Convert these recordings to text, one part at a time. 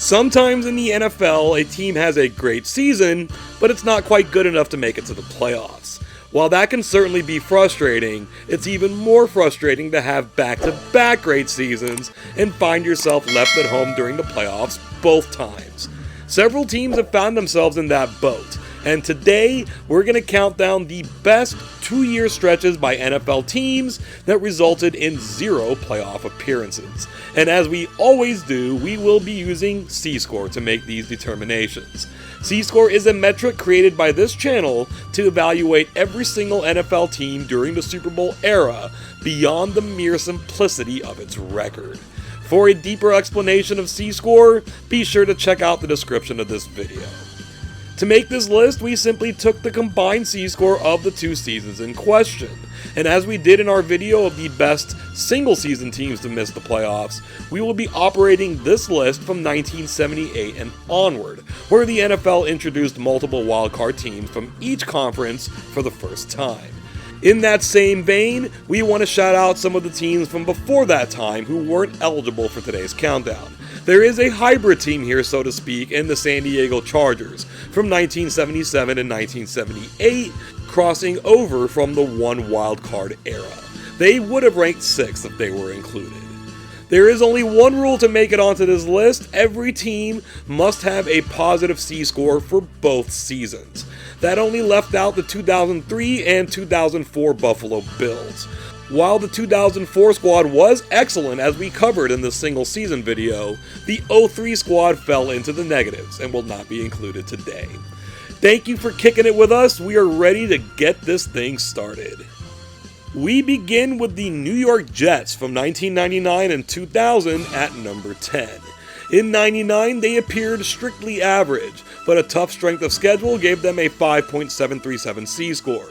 Sometimes in the NFL, a team has a great season, but it's not quite good enough to make it to the playoffs. While that can certainly be frustrating, it's even more frustrating to have back-to-back great seasons and find yourself left at home during the playoffs both times. Several teams have found themselves in that boat, and today we're going to count down the best 2-year stretches by NFL teams that resulted in 0 playoff appearances. And as we always do, we will be using C-Score to make these determinations. C-Score is a metric created by this channel to evaluate every single NFL team during the Super Bowl era beyond the mere simplicity of its record. For a deeper explanation of C-Score, be sure to check out the description of this video. To make this list, we simply took the combined C-Score of the 2 seasons in question, and as we did in our video of the best single-season teams to miss the playoffs, we will be operating this list from 1978 and onward, where the NFL introduced multiple wildcard teams from each conference for the first time. In that same vein, we want to shout out some of the teams from before that time who weren't eligible for today's countdown. There is a hybrid team here, so to speak, in the San Diego Chargers from 1977 and 1978, crossing over from the one wildcard era. They would have ranked 6th if they were included. There is only one rule to make it onto this list: every team must have a positive C-score for both seasons. That only left out the 2003 and 2004 Buffalo Bills. While the 2004 squad was excellent, as we covered in the single season video, the 03 squad fell into the negatives and will not be included today. Thank you for kicking it with us. We are ready to get this thing started. We begin with the New York Jets from 1999 and 2000 at number 10. In 99, they appeared strictly average, but a tough strength of schedule gave them a 5.737 C-score.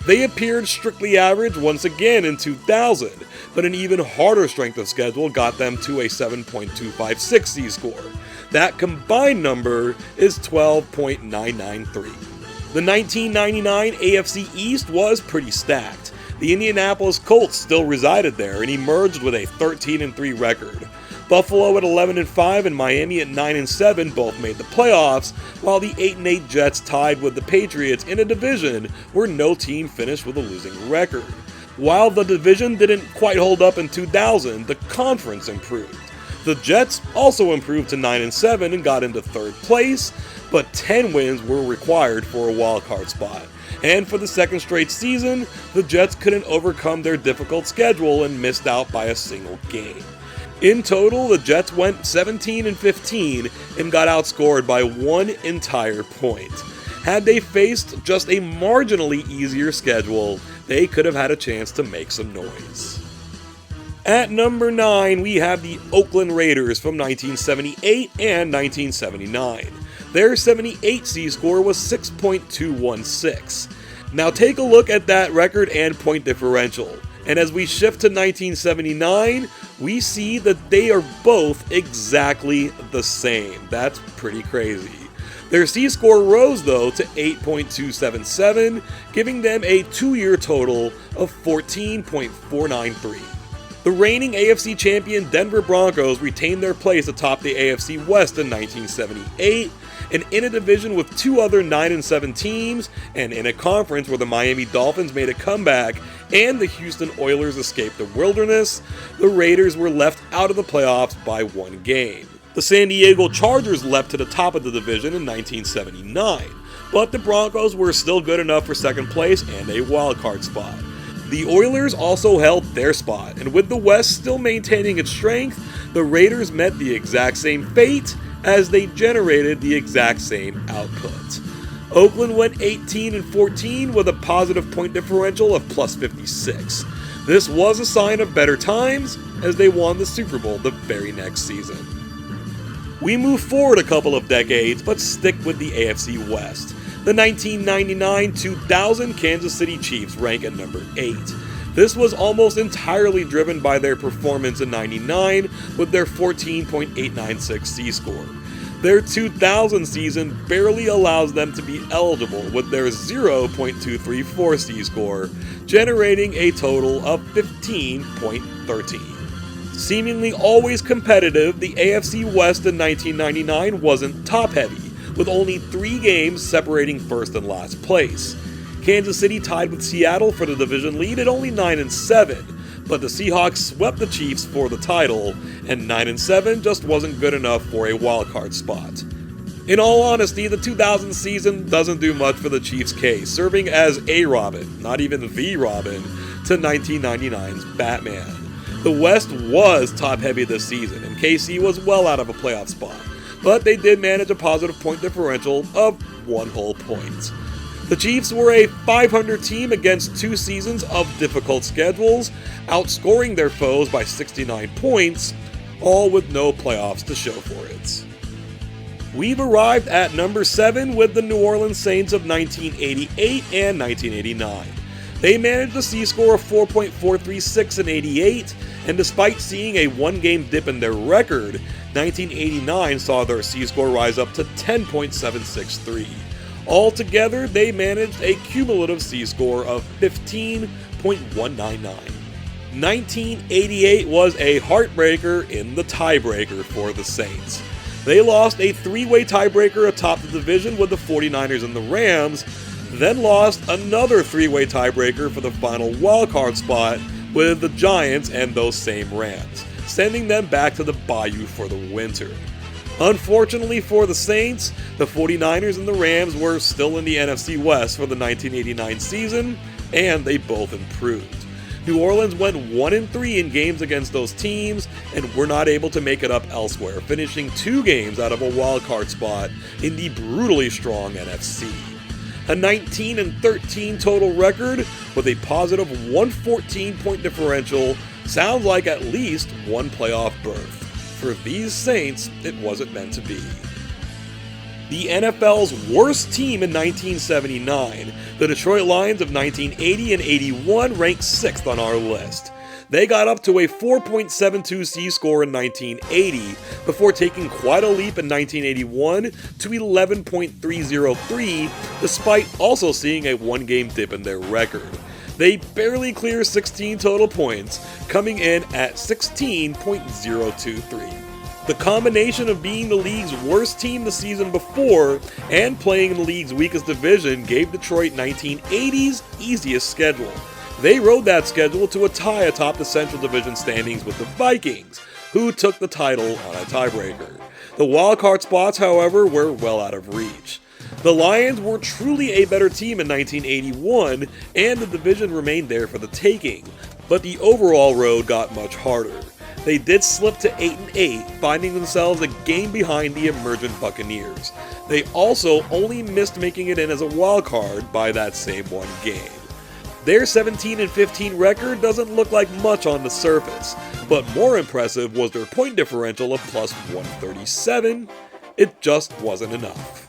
They appeared strictly average once again in 2000, but an even harder strength of schedule got them to a 7.256 C-score. That combined number is 12.993. The 1999 AFC East was pretty stacked. The Indianapolis Colts still resided there and emerged with a 13-3 record. Buffalo at 11-5 and Miami at 9-7 both made the playoffs, while the 8-8 Jets tied with the Patriots in a division where no team finished with a losing record. While the division didn't quite hold up in 2000, the conference improved. The Jets also improved to 9-7 and got into 3rd place, but 10 wins were required for a wildcard spot. And for the second straight season, the Jets couldn't overcome their difficult schedule and missed out by a single game. In total, the Jets went 17-15 and got outscored by 1 entire point. Had they faced just a marginally easier schedule, they could have had a chance to make some noise. At number 9, we have the Oakland Raiders from 1978 and 1979. Their 78 C-score was 6.216. Now take a look at that record and point differential. And as we shift to 1979, we see that they are both exactly the same. That's pretty crazy. Their C-score rose though to 8.277, giving them a 2-year total of 14.493. The reigning AFC champion Denver Broncos retained their place atop the AFC West in 1978, and in a division with 2 other 9-7 teams, and in a conference where the Miami Dolphins made a comeback and the Houston Oilers escaped the wilderness, the Raiders were left out of the playoffs by 1 game. The San Diego Chargers leapt to the top of the division in 1979, but the Broncos were still good enough for 2nd place and a wildcard spot. The Oilers also held their spot, and with the West still maintaining its strength, the Raiders met the exact same fate as they generated the exact same output. Oakland went 18-14 with a positive point differential of plus 56. This was a sign of better times as they won the Super Bowl the very next season. We move forward a couple of decades but stick with the AFC West. The 1999-2000 Kansas City Chiefs rank at number 8. This was almost entirely driven by their performance in '99 with their 14.896 C-score. Their 2000 season barely allows them to be eligible with their 0.234 C-score, generating a total of 15.13. Seemingly always competitive, the AFC West in 1999 wasn't top-heavy, with only 3 games separating first and last place. Kansas City tied with Seattle for the division lead at only 9-7, but the Seahawks swept the Chiefs for the title, and 9-7 just wasn't good enough for a wildcard spot. In all honesty, the 2000 season doesn't do much for the Chiefs' case, serving as a Robin, not even the Robin, to 1999's Batman. The West was top-heavy this season, and KC was well out of a playoff spot, but they did manage a positive point differential of 1 whole point. The Chiefs were a .500 team against 2 seasons of difficult schedules, outscoring their foes by 69 points, all with no playoffs to show for it. We've arrived at number 7 with the New Orleans Saints of 1988 and 1989. They managed a C-score of 4.436 in '88, and despite seeing a 1-game dip in their record, 1989 saw their C-score rise up to 10.763. Altogether, they managed a cumulative C-score of 15.199. 1988 was a heartbreaker in the tiebreaker for the Saints. They lost a 3-way tiebreaker atop the division with the 49ers and the Rams, then lost another 3-way tiebreaker for the final wildcard spot with the Giants and those same Rams, sending them back to the Bayou for the winter. Unfortunately for the Saints, the 49ers and the Rams were still in the NFC West for the 1989 season, and they both improved. New Orleans went 1-3 in games against those teams and were not able to make it up elsewhere, finishing 2 games out of a wildcard spot in the brutally strong NFC. A 19-13 total record with a positive 114 point differential sounds like at least 1 playoff berth. For these Saints, it wasn't meant to be. The NFL's worst team in 1979, the Detroit Lions of 1980 and 81, ranked 6th on our list. They got up to a 4.72 C-score in 1980, before taking quite a leap in 1981 to 11.303, despite also seeing a 1-game dip in their record. They barely clear 16 total points, coming in at 16.023. The combination of being the league's worst team the season before and playing in the league's weakest division gave Detroit 1980's easiest schedule. They rode that schedule to a tie atop the Central Division standings with the Vikings, who took the title on a tiebreaker. The wildcard spots, however, were well out of reach. The Lions were truly a better team in 1981, and the division remained there for the taking, but the overall road got much harder. They did slip to 8-8, finding themselves a game behind the emergent Buccaneers. They also only missed making it in as a wild card by that same 1 game. Their 17-15 record doesn't look like much on the surface, but more impressive was their point differential of plus 137. It just wasn't enough.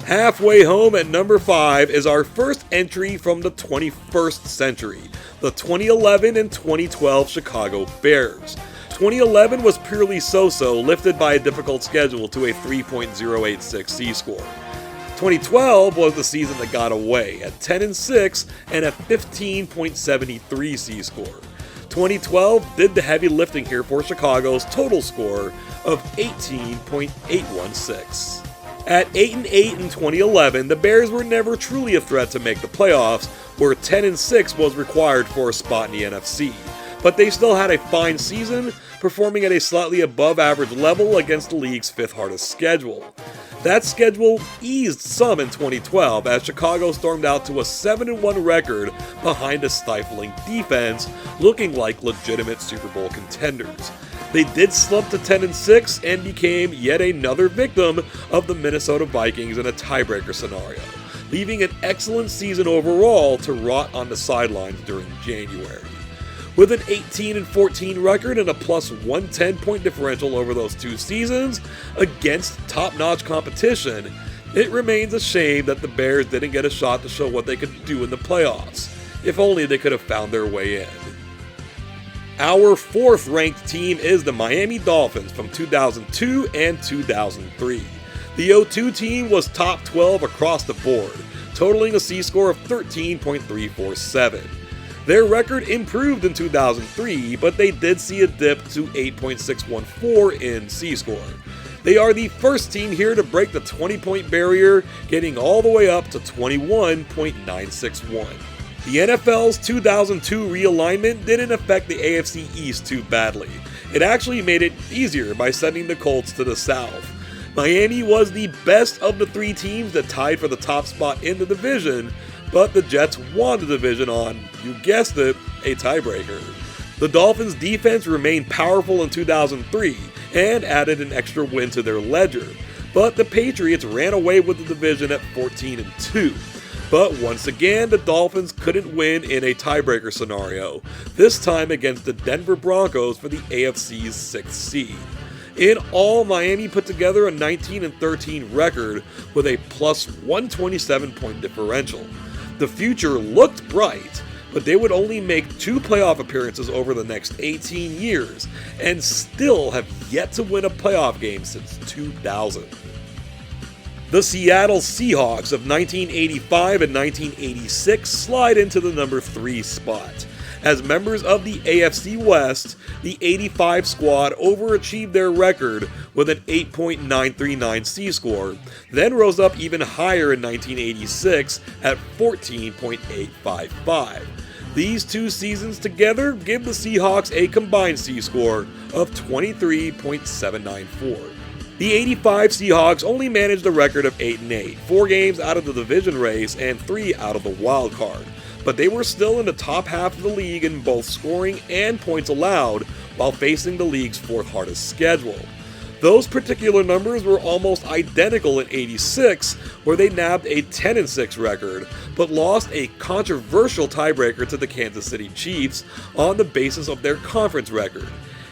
Halfway home at number 5 is our first entry from the 21st century, the 2011 and 2012 Chicago Bears. 2011 was purely so-so, lifted by a difficult schedule to a 3.086 C-score. 2012 was the season that got away at 10-6 and a 15.73 C-score. 2012 did the heavy lifting here for Chicago's total score of 18.816. At 8-8 in 2011, the Bears were never truly a threat to make the playoffs, where 10-6 was required for a spot in the NFC. But they still had a fine season, performing at a slightly above average level against the league's 5th hardest schedule. That schedule eased some in 2012 as Chicago stormed out to a 7-1 record behind a stifling defense, looking like legitimate Super Bowl contenders. They did slump to 10-6 and became yet another victim of the Minnesota Vikings in a tiebreaker scenario, leaving an excellent season overall to rot on the sidelines during January. With an 18-14 record and a plus 110 point differential over those 2 seasons against top-notch competition, it remains a shame that the Bears didn't get a shot to show what they could do in the playoffs. If only they could have found their way in. Our 4th ranked team is the Miami Dolphins from 2002 and 2003. The 0-2 team was top 12 across the board, totaling a C-score of 13.347. Their record improved in 2003, but they did see a dip to 8.614 in C-score. They are the first team here to break the 20-point barrier, getting all the way up to 21.961. The NFL's 2002 realignment didn't affect the AFC East too badly. It actually made it easier by sending the Colts to the South. Miami was the best of the three teams that tied for the top spot in the division, but the Jets won the division on, you guessed it, a tiebreaker. The Dolphins' defense remained powerful in 2003 and added an extra win to their ledger, but the Patriots ran away with the division at 14-2. But once again, the Dolphins couldn't win in a tiebreaker scenario, this time against the Denver Broncos for the AFC's 6th seed. In all, Miami put together a 19-13 record with a plus 127-point differential. The future looked bright, but they would only make 2 playoff appearances over the next 18 years, and still have yet to win a playoff game since 2000. The Seattle Seahawks of 1985 and 1986 slide into the number 3 spot. As members of the AFC West, the 85 squad overachieved their record with an 8.939 C-score, then rose up even higher in 1986 at 14.855. These 2 seasons together give the Seahawks a combined C-score of 23.794. The 85 Seahawks only managed a record of 8-8, 4 games out of the division race and 3 out of the wild card, but they were still in the top half of the league in both scoring and points allowed while facing the league's 4th hardest schedule. Those particular numbers were almost identical in 86, where they nabbed a 10-6 record, but lost a controversial tiebreaker to the Kansas City Chiefs on the basis of their conference record.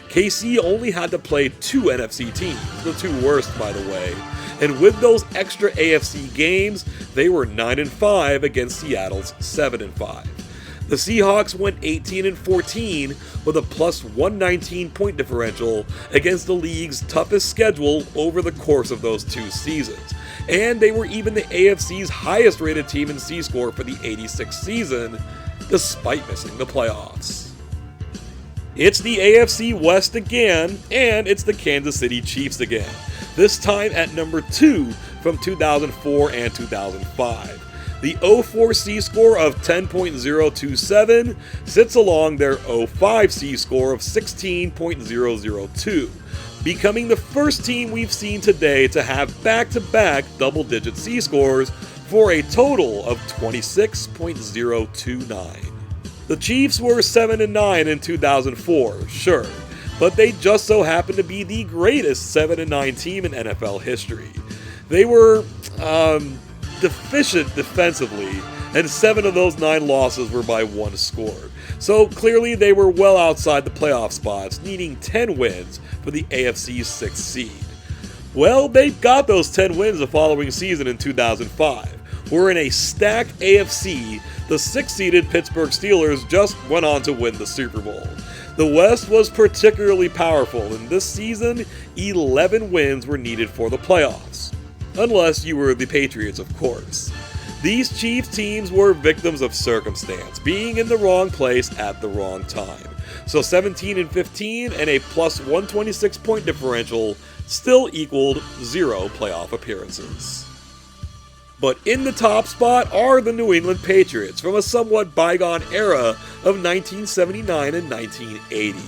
KC only had to play 2 NFC teams, the 2 worst by the way, and with those extra AFC games, they were 9-5 against Seattle's 7-5. The Seahawks went 18-14 with a plus 119 point differential against the league's toughest schedule over the course of those 2 seasons, and they were even the AFC's highest rated team in C-score for the 86 season, despite missing the playoffs. It's the AFC West again, and it's the Kansas City Chiefs again, this time at number 2 from 2004 and 2005. The 04 C-score of 10.027 sits along their 05 C-score of 16.002, becoming the first team we've seen today to have back-to-back double-digit C-scores for a total of 26.029. The Chiefs were 7-9 in 2004, sure, but they just so happened to be the greatest 7-9 team in NFL history. They were, deficient defensively, and 7 of those 9 losses were by 1 score. So clearly they were well outside the playoff spots, needing 10 wins for the AFC's 6th seed. Well, they got those 10 wins the following season in 2005. Where in a stacked AFC, the 6th-seeded Pittsburgh Steelers just went on to win the Super Bowl. The West was particularly powerful, and this season, 11 wins were needed for the playoffs. Unless you were the Patriots, of course. These Chiefs teams were victims of circumstance, being in the wrong place at the wrong time. So 17-15 and a plus 126 point differential still equaled 0 playoff appearances. But in the top spot are the New England Patriots from a somewhat bygone era of 1979 and 1980.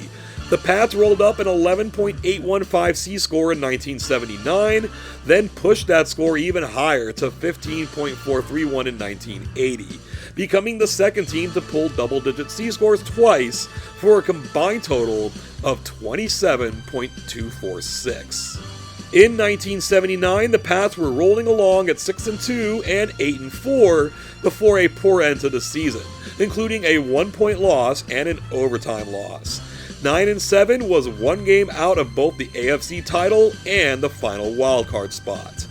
The Pats rolled up an 11.815 C-score in 1979, then pushed that score even higher to 15.431 in 1980, becoming the second team to pull double-digit C-scores twice for a combined total of 27.246. In 1979, the Pats were rolling along at 6-2 and 8-4 before a poor end to the season, including a 1-point loss and an overtime loss. 9-7 was 1 game out of both the AFC title and the final wildcard spot.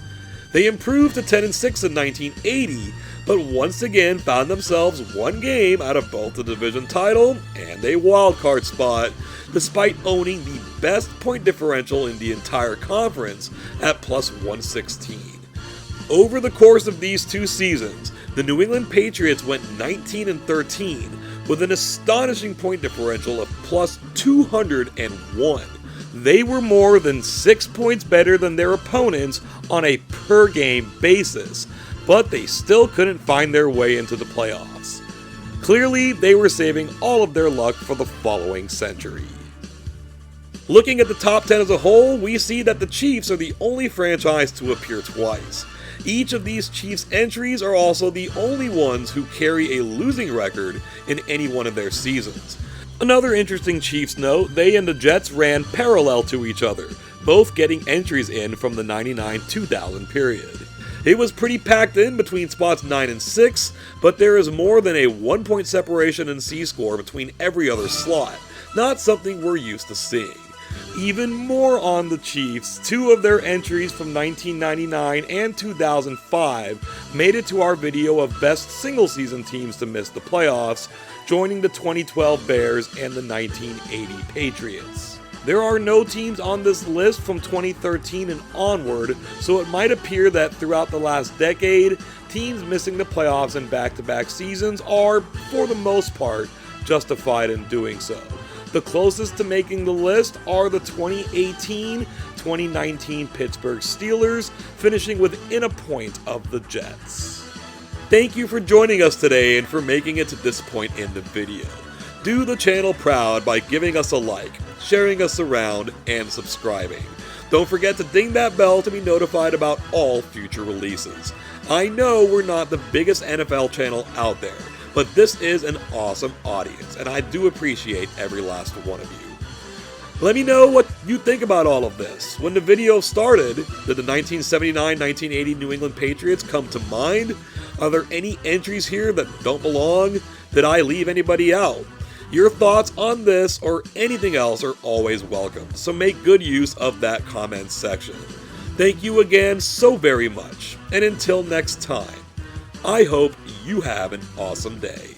They improved to 10-6 in 1980, but once again found themselves 1 game out of both the division title and a wildcard spot, despite owning the best point differential in the entire conference at plus 116. Over the course of these 2 seasons, the New England Patriots went 19-13, with an astonishing point differential of plus 201. They were more than 6 points better than their opponents on a per-game basis, but they still couldn't find their way into the playoffs. Clearly, they were saving all of their luck for the following century. Looking at the top 10 as a whole, we see that the Chiefs are the only franchise to appear twice. Each of these Chiefs entries are also the only ones who carry a losing record in any one of their seasons. Another interesting Chiefs note, they and the Jets ran parallel to each other, both getting entries in from the 99-2000 period. It was pretty packed in between spots 9 and 6, but there is more than a 1-point separation in C-score between every other slot, not something we're used to seeing. Even more on the Chiefs, 2 of their entries from 1999 and 2005 made it to our video of best single-season teams to miss the playoffs, joining the 2012 Bears and the 1980 Patriots. There are no teams on this list from 2013 and onward, so it might appear that throughout the last decade, teams missing the playoffs in back-to-back seasons are, for the most part, justified in doing so. The closest to making the list are the 2018-2019 Pittsburgh Steelers, finishing within a point of the Jets. Thank you for joining us today and for making it to this point in the video. Do the channel proud by giving us a like, sharing us around, and subscribing. Don't forget to ding that bell to be notified about all future releases. I know we're not the biggest NFL channel out there, but this is an awesome audience, and I do appreciate every last one of you. Let me know what you think about all of this. When the video started, did the 1979-1980 New England Patriots come to mind? Are there any entries here that don't belong? Did I leave anybody out? Your thoughts on this or anything else are always welcome, so make good use of that comment section. Thank you again so very much, and until next time, I hope you have an awesome day.